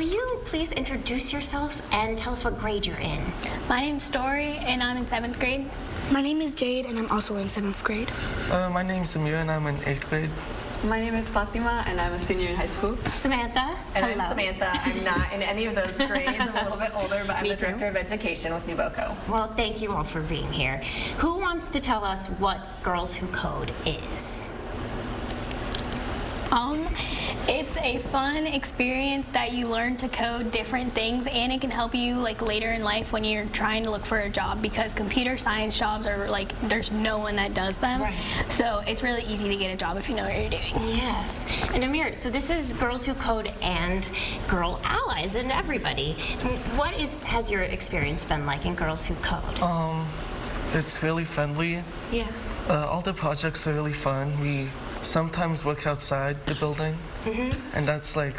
will you please introduce yourselves and tell us what grade you're in? My name's Story, and I'm in 7th grade. My name is Jade, and I'm also in 7th grade. My name's Amir, and I'm in 8th grade. My name is Fatima, and I'm a senior in high school. Samantha. And Hello. I'm Samantha. I'm not in any of those grades. I'm a little bit older, but I'm the too. Director of Education with NewBoCo. Well, thank you all for being here. Who wants to tell us what Girls Who Code is? It's a fun experience that you learn to code different things, and it can help you like later in life when you're trying to look for a job, because computer science jobs are like there's no one that does them. Right. So it's really easy to get a job if you know what you're doing. Yes. And Amir, so this is Girls Who Code and Girl Allies and everybody. What has your experience been like in Girls Who Code? It's really friendly. Yeah. All the projects are really fun. We sometimes work outside the building, and that's like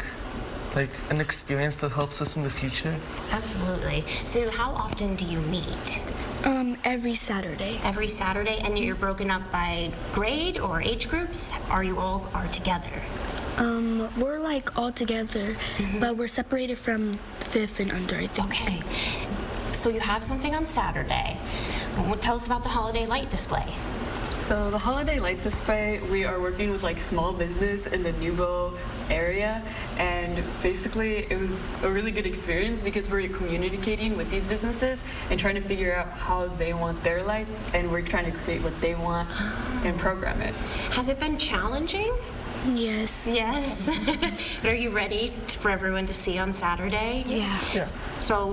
an experience that helps us in the future. Absolutely. So how often do you meet? Every Saturday. Every Saturday, and you're broken up by grade or age groups? Are you all together? We're like all together, but we're separated from 5th and under, I think. Okay. So you have something on Saturday. Well, tell us about the holiday light display. So the holiday light display, we are working with like small business in the NewBo area, and basically it was a really good experience because we're communicating with these businesses and trying to figure out how they want their lights, and we're trying to create what they want and program it. Has it been challenging? Yes. Yes. But are you ready for everyone to see on Saturday? Yeah. So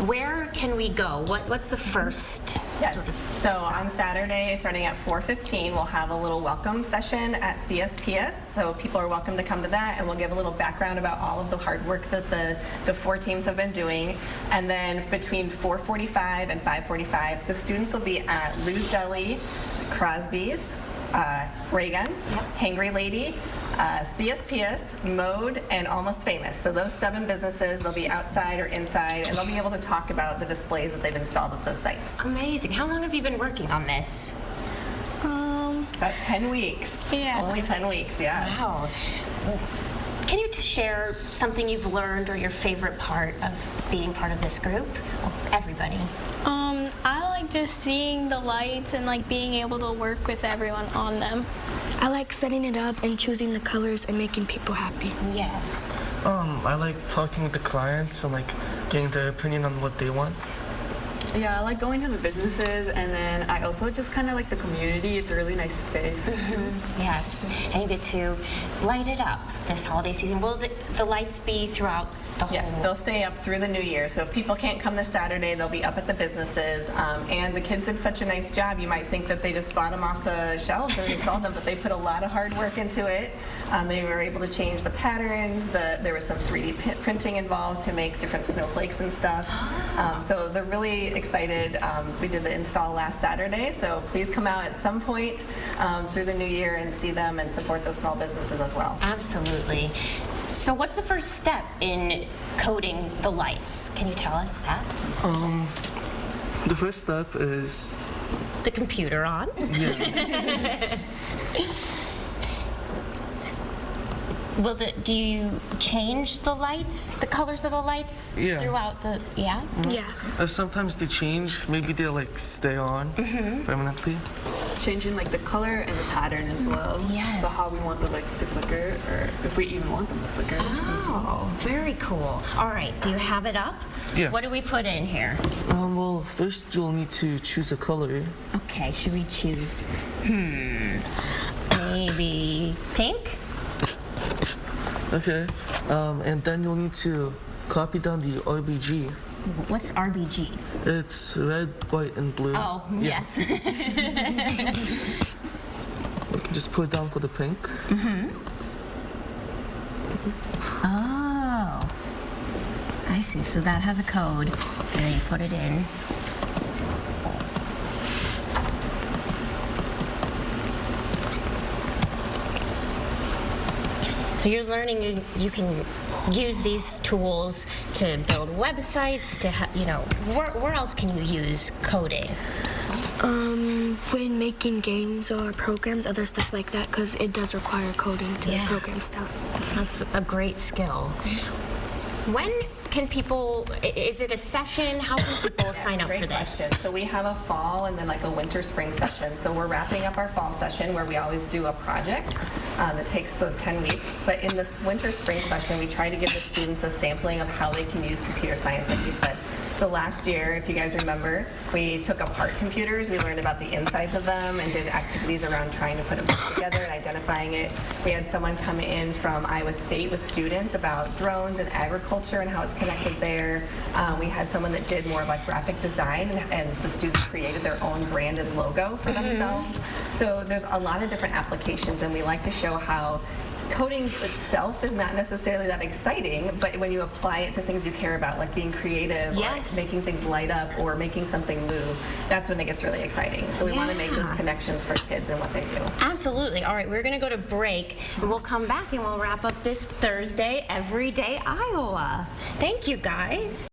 where can we go? What's the first Yes. sort of So on Saturday, starting at 4:15, we'll have a little welcome session at CSPS. So people are welcome to come to that, and we'll give a little background about all of the hard work that the 4 teams have been doing. And then between 4:45 and 5:45, the students will be at Lou's Deli, Crosby's, Reagan, Hangry Lady, CSPS, Mode, and Almost Famous. So those 7 businesses, they'll be outside or inside, and they'll be able to talk about the displays that they've installed at those sites. Amazing. How long have you been working on this? About 10 weeks. Yeah. Only 10 weeks, yes. Wow. Can you share something you've learned or your favorite part of being part of this group? Well, everybody. I like just seeing the lights and like being able to work with everyone on them. I like setting it up and choosing the colors and making people happy. Yes. I like talking with the clients and like getting their opinion on what they want. Yeah, I like going to the businesses, and then I also just kind of like the community. It's a really nice space. Yes. And you get to light it up this holiday season. Will the lights be throughout the whole? Yes, they'll stay up through the new year. So if people can't come this Saturday, they'll be up at the businesses. And the kids did such a nice job. You might think that they just bought them off the shelves and installed them, but they put a lot of hard work into it. They were able to change the patterns. There was some 3D printing involved to make different snowflakes and stuff. So they're really excited. We did the install last Saturday, so please come out at some point through the new year and see them and support those small businesses as well. Absolutely. So what's the first step in coding the lights? Can you tell us that? The first step is The computer on. Do you change the lights, the colors of the lights Yeah. throughout the, yeah? Yeah. sometimes they change. Maybe they like stay on permanently. Changing like the color and the pattern as well. Yes. So how we want the lights to flicker, or if we even want them to flicker. Oh, very cool. All right, do you have it up? Yeah. What do we put in here? Well, first you'll need to choose a color. Okay, should we choose, maybe pink? Okay. And then you'll need to copy down the RBG. What's RBG? It's red, white, and blue. Oh, Yeah. yes. You can just put it down for the pink. Oh, I see. So that has a code, and then you put it in. So you're learning you can use these tools to build websites, where else can you use coding? When making games or programs, other stuff like that, because it does require coding to Yeah. program stuff. That's a great skill. When can people, is it a session? How can people sign up Great for this? question. So we have a fall and then like a winter spring session. So we're wrapping up our fall session where we always do a project that takes those 10 weeks. But in this winter spring session, we try to give the students a sampling of how they can use computer science, like you said. So last year, if you guys remember, we took apart computers. We learned about the insides of them and did activities around trying to put them together and identifying it. We had someone come in from Iowa State with students about drones and agriculture and how it's connected there. We had someone that did more like graphic design, and the students created their own branded logo for themselves. So there's a lot of different applications, and we like to show how coding itself is not necessarily that exciting, but when you apply it to things you care about, like being creative, Yes. or making things light up, or making something move, that's when it gets really exciting. So we want to make those Yeah. connections for kids and what they do. Absolutely. All right, we're going to go to break, and we'll come back and we'll wrap up this Thursday, Everyday Iowa. Thank you, guys.